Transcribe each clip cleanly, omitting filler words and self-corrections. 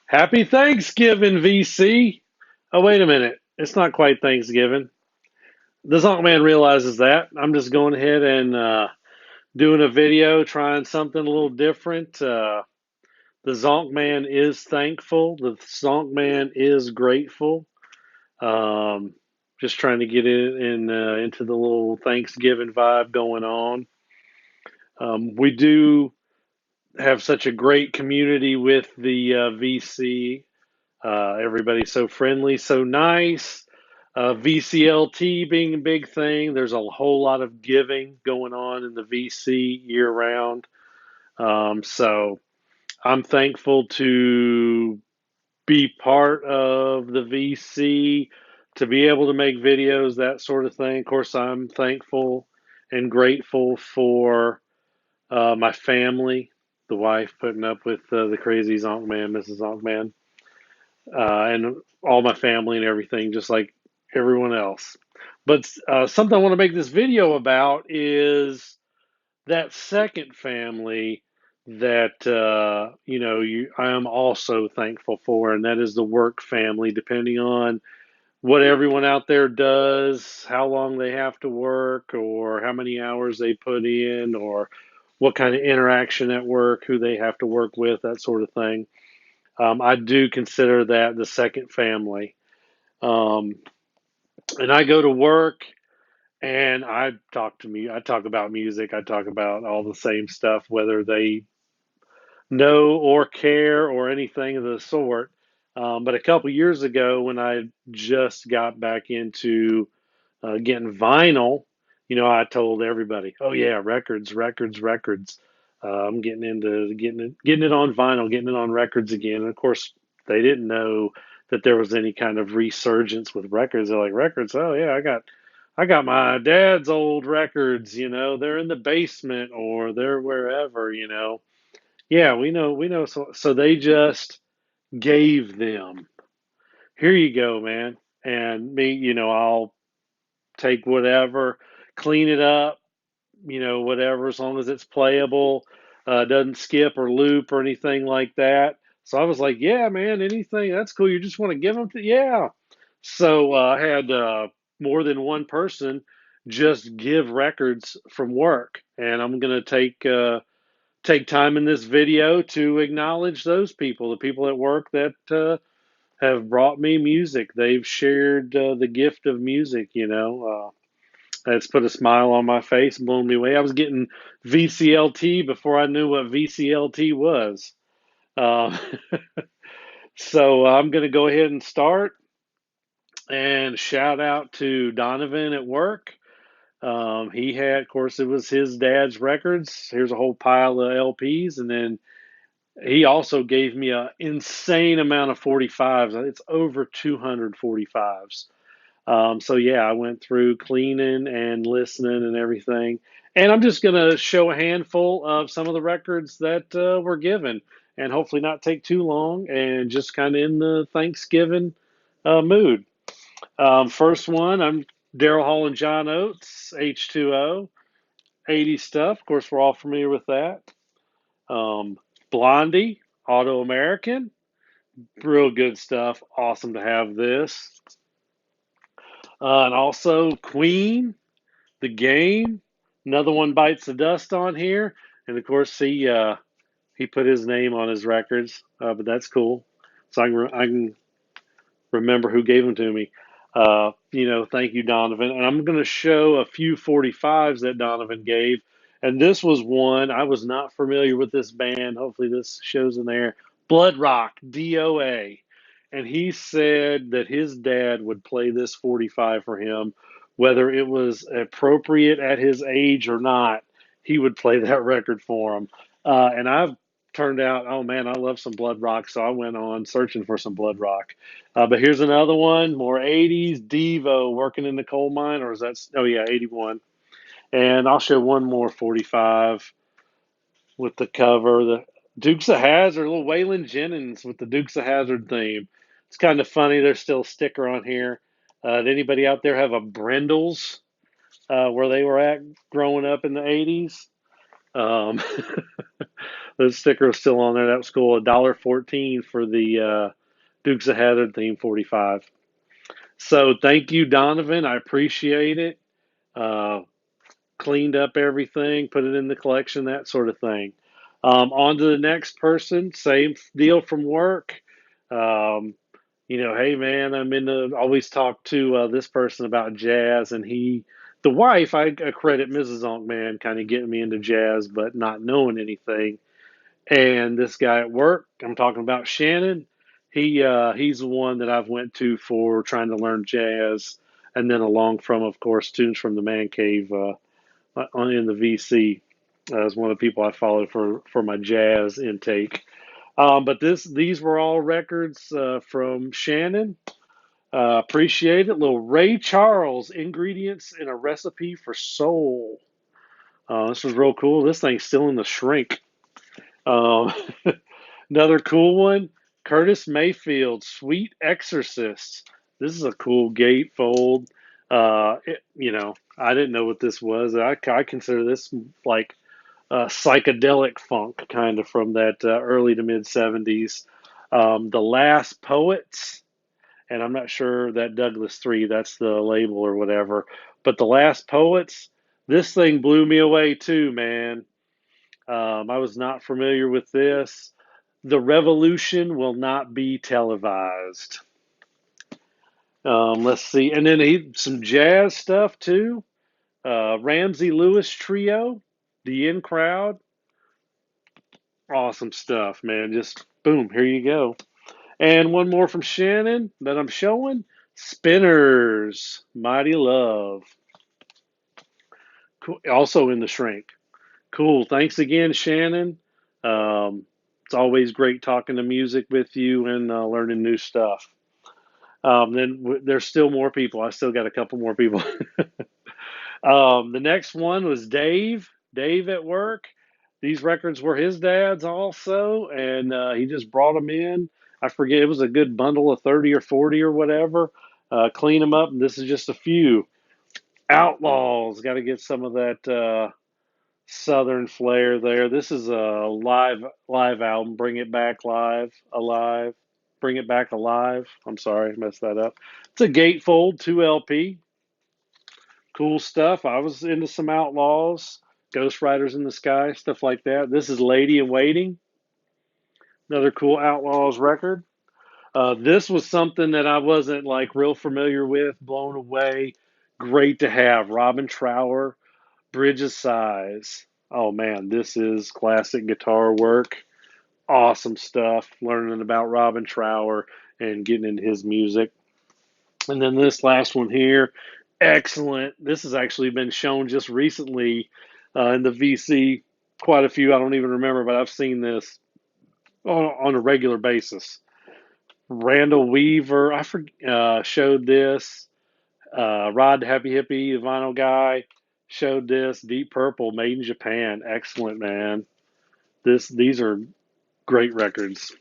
Happy Thanksgiving, VC. Oh, wait a minute. It's not quite Thanksgiving. The Zonkman realizes that. I'm just going ahead and doing a video, trying something a little different. The Zonkman is thankful. The Zonkman is grateful. Um, just trying to get into the little Thanksgiving vibe going on. We do have such a great community with the VC. Everybody's so friendly, so nice. VCLT being a big thing. There's a whole lot of giving going on in the VC year round. So I'm thankful to be part of the VC, to be able to make videos, that sort of thing. Of course, I'm thankful and grateful for my family, the wife putting up with the crazy Zonkman, Mrs. Zonkman, and all my family and everything, just like everyone else. But something I want to make this video about is that second family that I am also thankful for, and that is the work family. Depending on what everyone out there does, how long they have to work, or how many hours they put in, or what kind of interaction at work, who they have to work with, that sort of thing. I do consider that the second family. Um, and I go to work and I talk to me. I talk about music. I talk about all the same stuff, whether they know or care or anything of the sort. But a couple years ago, when I just got back into getting vinyl, I told everybody, "Oh yeah, records, records, records." I'm getting into getting it on vinyl, getting it on records again. And of course, they didn't know that there was any kind of resurgence with records. They're like, "Records? Oh yeah, I got my dad's old records. They're in the basement or they're wherever. Yeah, we know. So they just gave them. Here you go, man. And me, I'll take whatever, clean it up, whatever, as long as it's playable, doesn't skip or loop or anything like that. So I was like, yeah, man, anything, that's cool. You just want to give them to, yeah. So I had more than one person just give records from work, and I'm gonna take time in this video to acknowledge those people, the people at work that have brought me music. They've shared the gift of music. That's put a smile on my face, blown me away. I was getting VCLT before I knew what VCLT was. Uh, so I'm going to go ahead and start and shout out to Donovan at work. He had, of course, it was his dad's records. Here's a whole pile of LPs, and then he also gave me an insane amount of 45s. It's over 200 45s. So yeah, I went through cleaning and listening and everything. And I'm just gonna show a handful of some of the records that were given, and hopefully not take too long, and just kind of in the Thanksgiving mood. First one, I'm Daryl Hall and John Oates, H2O, 80 stuff. Of course, we're all familiar with that. Um, Blondie, Auto American, real good stuff. Awesome to have this. And also Queen, The Game, another one bites the dust on here, and of course he put his name on his records, but that's cool. So I can remember who gave them to me. Thank you, Donovan. And I'm going to show a few 45s that Donovan gave. And this was one I was not familiar with this band. Hopefully this shows in there. Blood Rock, DOA. And he said that his dad would play this 45 for him, whether it was appropriate at his age or not. He would play that record for him. And I've turned out, oh man, I love some Blood Rock, so I went on searching for some Blood Rock. But here's another one, more 80s, Devo, Working in the Coal Mine, or is that, oh yeah, 81. And I'll show one more 45 with the cover, the Dukes of Hazzard, little Waylon Jennings with the Dukes of Hazzard theme. It's kind of funny, there's still a sticker on here. Did anybody out there have a Brendels where they were at growing up in the 80s? Um, The sticker was still on there. That was cool. $1.14 for the Dukes of Hazzard theme 45. So thank you, Donovan. I appreciate it. Uh, Cleaned up everything, put it in the collection, that sort of thing. On to the next person. Same deal from work. Um, hey man, I'm in the always talk to this person about jazz, and the wife, I credit Mrs. Zonkman kind of getting me into jazz, but not knowing anything. And this guy at work, I'm talking about Shannon. He's the one that I've went to for trying to learn jazz, and then along from, of course, tunes from the Man Cave in the VC. As one of the people I follow for my jazz intake. But these were all records from Shannon. Appreciate it. Little Ray Charles, ingredients in a recipe for soul. This was real cool. This thing's still in the shrink. Um, Another cool one, Curtis Mayfield, Sweet Exorcist. This is a cool gatefold. I didn't know what this was. I consider this like psychedelic funk, kind of from that early to mid 70s. The Last Poets, and I'm not sure that Douglas 3, that's the label or whatever, but The Last Poets, this thing blew me away too, man. I was not familiar with this. The Revolution will not be televised. Let's see. And then some jazz stuff too. Ramsey Lewis Trio, The In Crowd. Awesome stuff, man. Just boom, here you go. And one more from Shannon that I'm showing. Spinners, Mighty Love. Cool. Also in the shrink. Cool. Thanks again, Shannon. It's always great talking to music with you and learning new stuff. There's still more people. I still got a couple more people. The next one was Dave. Dave at work. These records were his dad's also, and he just brought them in. I forget, it was a good bundle of 30 or 40 or whatever. Clean them up, and this is just a few. Outlaws, got to get some of that southern flair there. This is a live album. Bring It Back Live, Alive. Bring It Back Alive. I'm sorry, I messed that up. It's a gatefold 2 LP. Cool stuff. I was into some Outlaws, Ghost Riders in the Sky, stuff like that. This is Lady in Waiting, another cool Outlaws record. This was something that I wasn't like real familiar with, blown away. Great to have. Robin Trower, Bridge of Sighs. Oh man, this is classic guitar work. Awesome stuff. Learning about Robin Trower and getting into his music. And then this last one here, excellent. This has actually been shown just recently in the VC. Quite a few, I don't even remember, but I've seen this on a regular basis. Randall Weaver, showed this. Rod Happy Hippie, the vinyl guy, showed this. Deep Purple, made in Japan. Excellent, man. These are great records.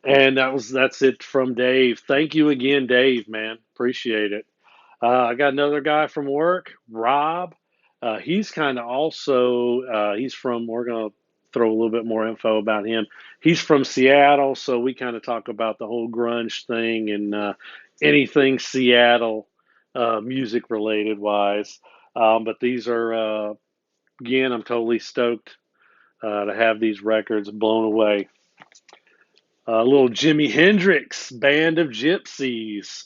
And that's it from Dave. Thank you again, Dave, man. Appreciate it. I got another guy from work, Rob. He's kind of also, we're going to throw a little bit more info about him. He's from Seattle, so we kind of talk about the whole grunge thing and anything Seattle music related wise. But these are, again, I'm totally stoked to have these records blown away. Little Jimi Hendrix, Band of Gypsies.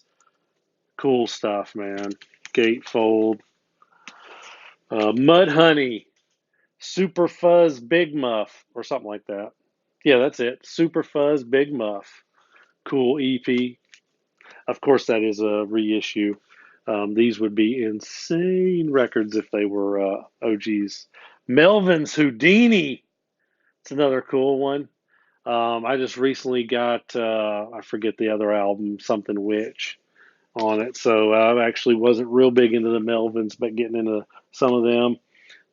Cool stuff, man. Gatefold. Mudhoney, Super Fuzz Big Muff, or something like that. Yeah, that's it. Super Fuzz Big Muff. Cool EP. Of course, that is a reissue. These would be insane records if they were OGs. Melvin's Houdini. It's another cool one. I just recently got, I forget the other album, something Witch on it. So I actually wasn't real big into the Melvins, but getting into some of them.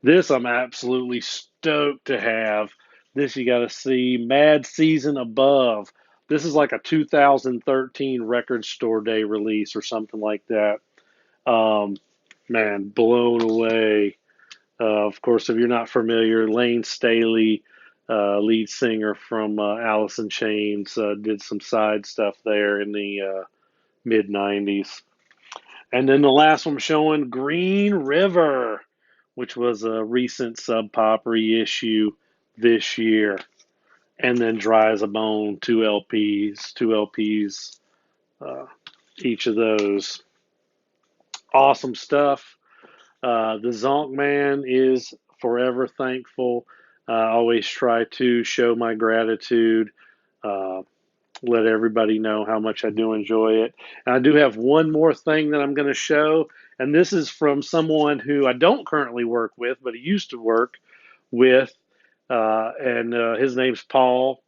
This I'm absolutely stoked to have. This you got to see. Mad Season Above. This is like a 2013 Record Store Day release or something like that. Um, Man, blown away. Of course, if you're not familiar, Lane Staley, lead singer from Alice in Chains, did some side stuff there in the mid 90s. And then the last one I'm showing, Green River, which was a recent Sub Pop reissue this year. And then Dry as a Bone, two LPs, uh, each of those. Awesome stuff. The Zonkman is forever thankful. I always try to show my gratitude, uh, let everybody know how much I do enjoy it. And I do have one more thing that I'm going to show, and this is from someone who I don't currently work with, but he used to work with, and his name's Paul.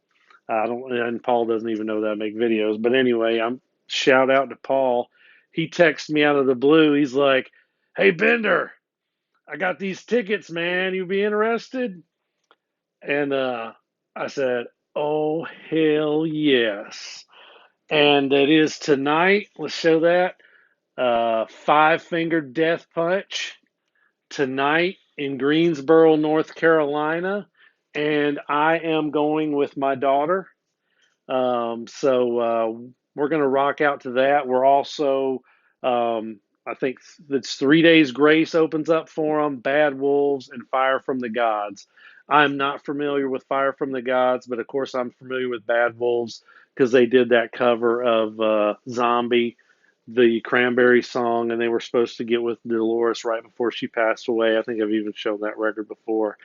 I don't, and Paul doesn't even know that I make videos. But anyway, I'm shout out to Paul. He texted me out of the blue. He's like, "Hey Bender, I got these tickets, man. You be interested?" And I said, "Oh hell yes!" And it is tonight. Let's show that. Five Finger Death Punch tonight in Greensboro, North Carolina, and I am going with my daughter. So we're going to rock out to that. We're also, I think it's 3 Days Grace opens up for them, Bad Wolves, and Fire from the Gods. I'm not familiar with Fire from the Gods, but of course I'm familiar with Bad Wolves because they did that cover of Zombie, the Cranberry song, and they were supposed to get with Dolores right before she passed away. I think I've even shown that record before.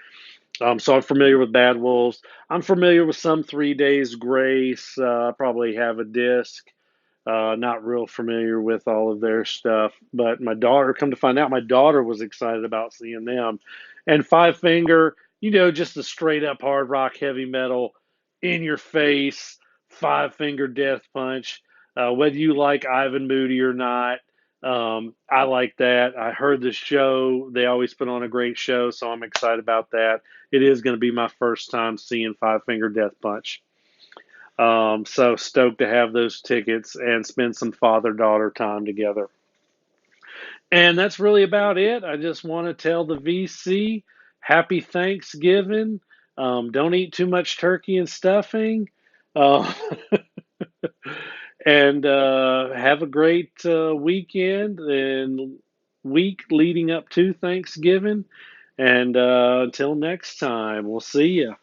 So I'm familiar with Bad Wolves. I'm familiar with some 3 Days Grace. Probably have a disc. Not real familiar with all of their stuff. But my daughter, come to find out, my daughter was excited about seeing them. And Five Finger, just a straight up hard rock, heavy metal, in your face, Five Finger Death Punch. Whether you like Ivan Moody or not, I like that. I heard the show. They always put on a great show, so I'm excited about that. It is going to be my first time seeing Five Finger Death Punch. So stoked to have those tickets and spend some father daughter time together. And that's really about it. I just want to tell the VC happy Thanksgiving. Don't eat too much turkey and stuffing. Uh, and have a great weekend and week leading up to Thanksgiving. And until next time, we'll see you.